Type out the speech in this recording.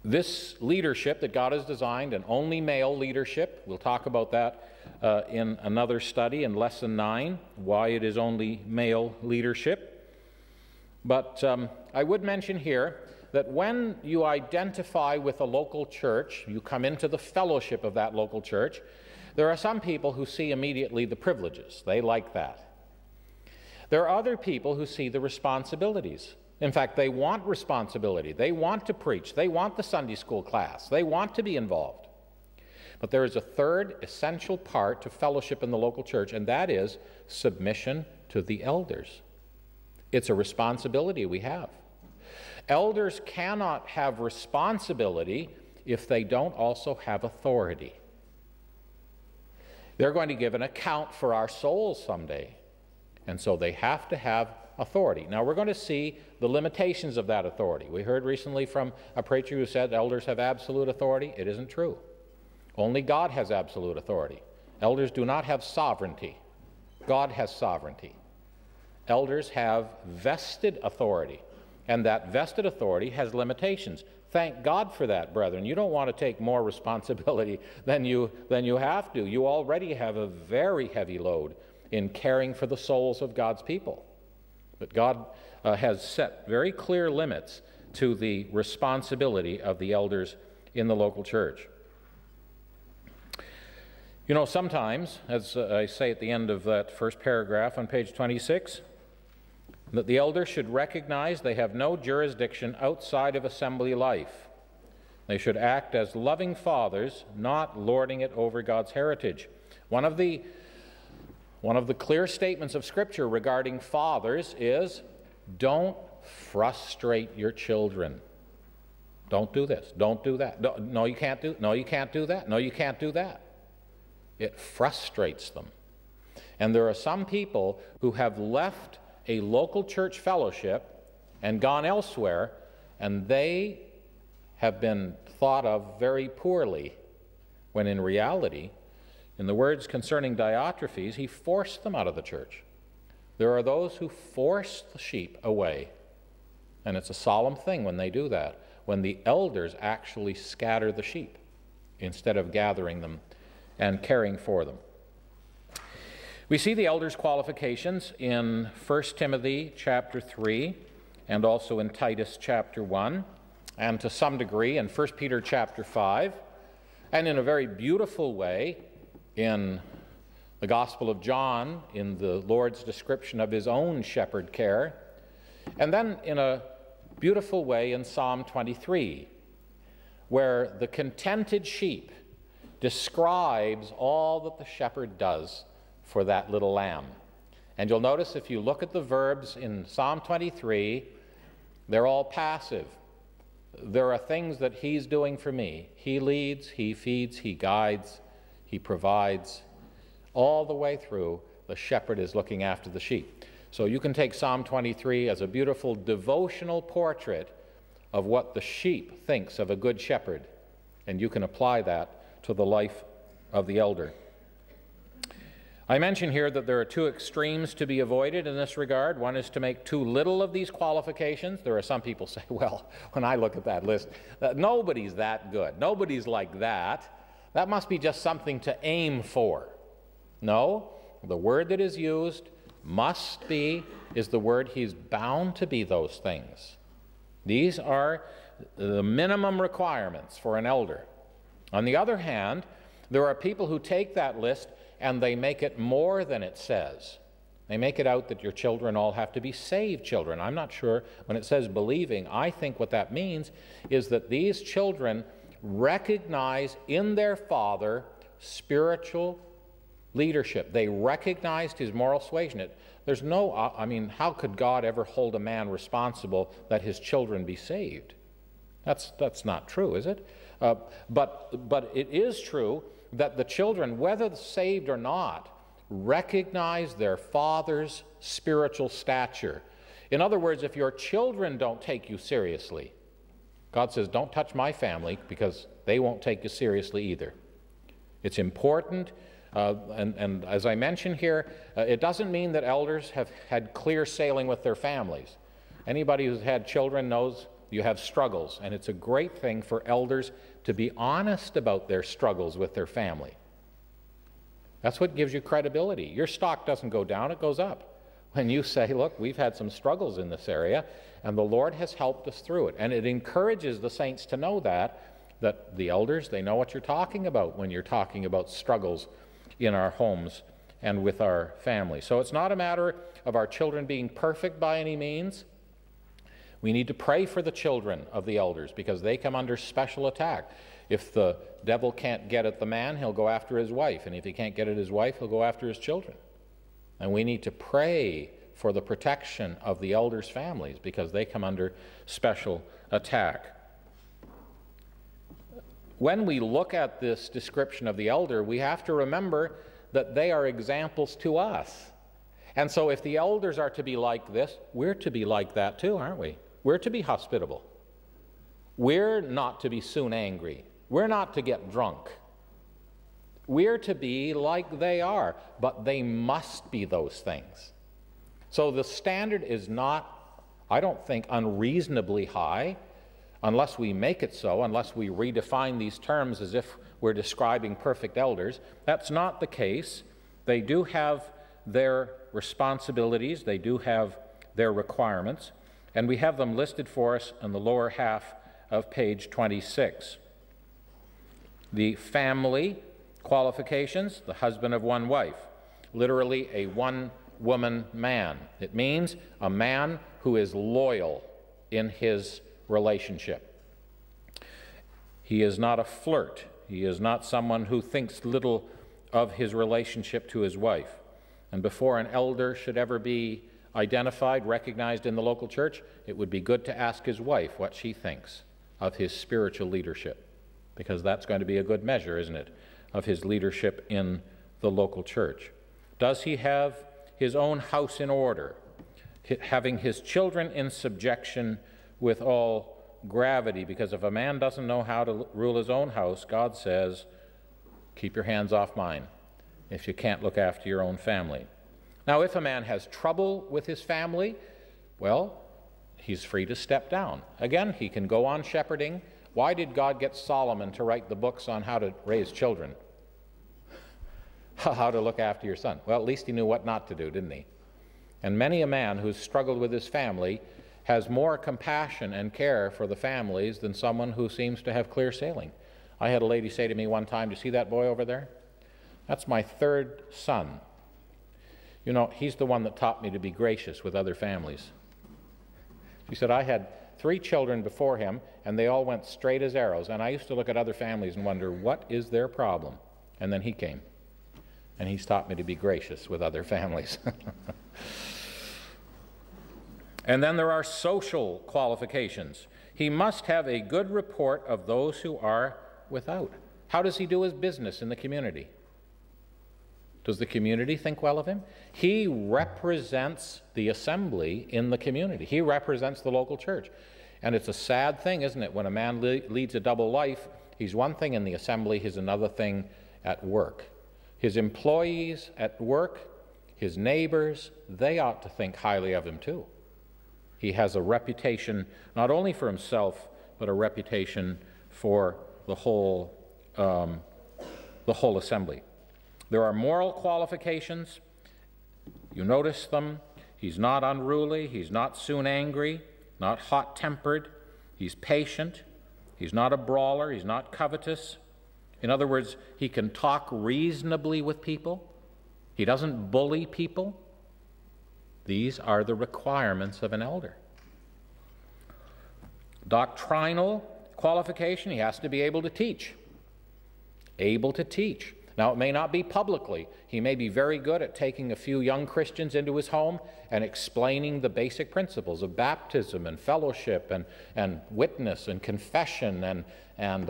This leadership that God has designed, an only male leadership, we'll talk about that in another study in Lesson 9, why it is only male leadership. But I would mention here that when you identify with a local church, you come into the fellowship of that local church, there are some people who see immediately the privileges. They like that. There are other people who see the responsibilities. In fact, they want responsibility. They want to preach. They want the Sunday school class. They want to be involved. But there is a third essential part to fellowship in the local church, and that is submission to the elders. It's a responsibility we have. Elders cannot have responsibility if they don't also have authority. They're going to give an account for our souls someday, and so they have to have authority. Now, we're going to see the limitations of that authority. We heard recently from a preacher who said elders have absolute authority. It isn't true. Only God has absolute authority. Elders do not have sovereignty. God has sovereignty. Elders have vested authority, and that vested authority has limitations. Thank God for that, brethren. You don't want to take more responsibility than you have to. You already have a very heavy load in caring for the souls of God's people. But God has set very clear limits to the responsibility of the elders in the local church. You know, sometimes, as I say at the end of that first paragraph on page 26, that the elders should recognize they have no jurisdiction outside of assembly life. They should act as loving fathers, not lording it over God's heritage. One of the clear statements of Scripture regarding fathers is, don't frustrate your children. Don't do this. Don't do that. No, you can't do. No, you can't do that. No, you can't do that. It frustrates them. And there are some people who have left a local church fellowship and gone elsewhere, and they have been thought of very poorly, when in reality, in the words concerning Diotrephes, he forced them out of the church. There are those who force the sheep away, and it's a solemn thing when they do that, when the elders actually scatter the sheep instead of gathering them and caring for them. We see the elders' qualifications in 1 Timothy chapter 3 and also in Titus chapter 1, and to some degree in 1 Peter chapter 5, and in a very beautiful way in the Gospel of John, in the Lord's description of his own shepherd care, and then in a beautiful way in Psalm 23, where the contented sheep describes all that the shepherd does for that little lamb. And you'll notice if you look at the verbs in Psalm 23, they're all passive. There are things that he's doing for me. He leads, he feeds, he guides, he provides. All the way through, the shepherd is looking after the sheep. So you can take Psalm 23 as a beautiful devotional portrait of what the sheep thinks of a good shepherd, and you can apply that to the life of the elder. I mention here that there are two extremes to be avoided in this regard. One is to make too little of these qualifications. There are some people say, well, when I look at that list, nobody's that good. Nobody's like that. That must be just something to aim for. No, the word that is used, must be, is the word he's bound to be those things. These are the minimum requirements for an elder. On the other hand, there are people who take that list and they make it more than it says. They make it out that your children all have to be saved children. I'm not sure. When it says believing, I think what that means is that these children recognize in their father spiritual leadership. They recognized his moral suasion. There's no, I mean, how could God ever hold a man responsible that his children be saved? That's not true, is it? But it is true that the children, whether saved or not, recognize their father's spiritual stature. In other words, if your children don't take you seriously, God says, don't touch my family because they won't take you seriously either. It's important, and as I mentioned here, it doesn't mean that elders have had clear sailing with their families. Anybody who's had children knows you have struggles, and it's a great thing for elders to be honest about their struggles with their family. That's what gives you credibility. Your stock doesn't go down, it goes up. When you say, look, we've had some struggles in this area, and the Lord has helped us through it. And it encourages the saints to know that the elders, they know what you're talking about when you're talking about struggles in our homes and with our family. So it's not a matter of our children being perfect by any means. We need to pray for the children of the elders because they come under special attack. If the devil can't get at the man, he'll go after his wife. And if he can't get at his wife, he'll go after his children. And we need to pray for the protection of the elders' families because they come under special attack. When we look at this description of the elder, we have to remember that they are examples to us. And so if the elders are to be like this, we're to be like that too, aren't we? We're to be hospitable. We're not to be soon angry. We're not to get drunk. We're to be like they are, but they must be those things. So the standard is not, I don't think, unreasonably high, unless we make it so, unless we redefine these terms as if we're describing perfect elders. That's not the case. They do have their responsibilities, they do have their requirements, and we have them listed for us in the lower half of page 26. The family qualifications: the husband of one wife, literally a one-woman man. It means a man who is loyal in his relationship. He is not a flirt. He is not someone who thinks little of his relationship to his wife. And before an elder should ever be identified, recognized in the local church, it would be good to ask his wife what she thinks of his spiritual leadership, because that's going to be a good measure, isn't it, of his leadership in the local church. Does he have his own house in order, having his children in subjection with all gravity? Because if a man doesn't know how to rule his own house, God says, keep your hands off mine if you can't look after your own family. Now, if a man has trouble with his family, well, he's free to step down. Again, he can go on shepherding. Why did God get Solomon to write the books on how to raise children? How to look after your son? Well, at least he knew what not to do, didn't he? And many a man who's struggled with his family has more compassion and care for the families than someone who seems to have clear sailing. I had a lady say to me one time, "Do you see that boy over there? That's my third son. You know, he's the one that taught me to be gracious with other families." She said, "I had 3 children before him, and they all went straight as arrows, and I used to look at other families and wonder, what is their problem? And then he came, and he's taught me to be gracious with other families." And then there are social qualifications. He must have a good report of those who are without. How does he do his business in the community? Does the community think well of him? He represents the assembly in the community. He represents the local church. And it's a sad thing, isn't it, when a man leads a double life? He's one thing in the assembly, he's another thing at work. His employees at work, his neighbors, they ought to think highly of him too. He has a reputation, not only for himself, but a reputation for the whole assembly. There are moral qualifications. You notice them. He's not unruly. He's not soon angry, not hot-tempered. He's patient. He's not a brawler. He's not covetous. In other words, he can talk reasonably with people. He doesn't bully people. These are the requirements of an elder. Doctrinal qualification: he has to be able to teach. Able to teach. Now, it may not be publicly. He may be very good at taking a few young Christians into his home and explaining the basic principles of baptism and fellowship and witness and confession and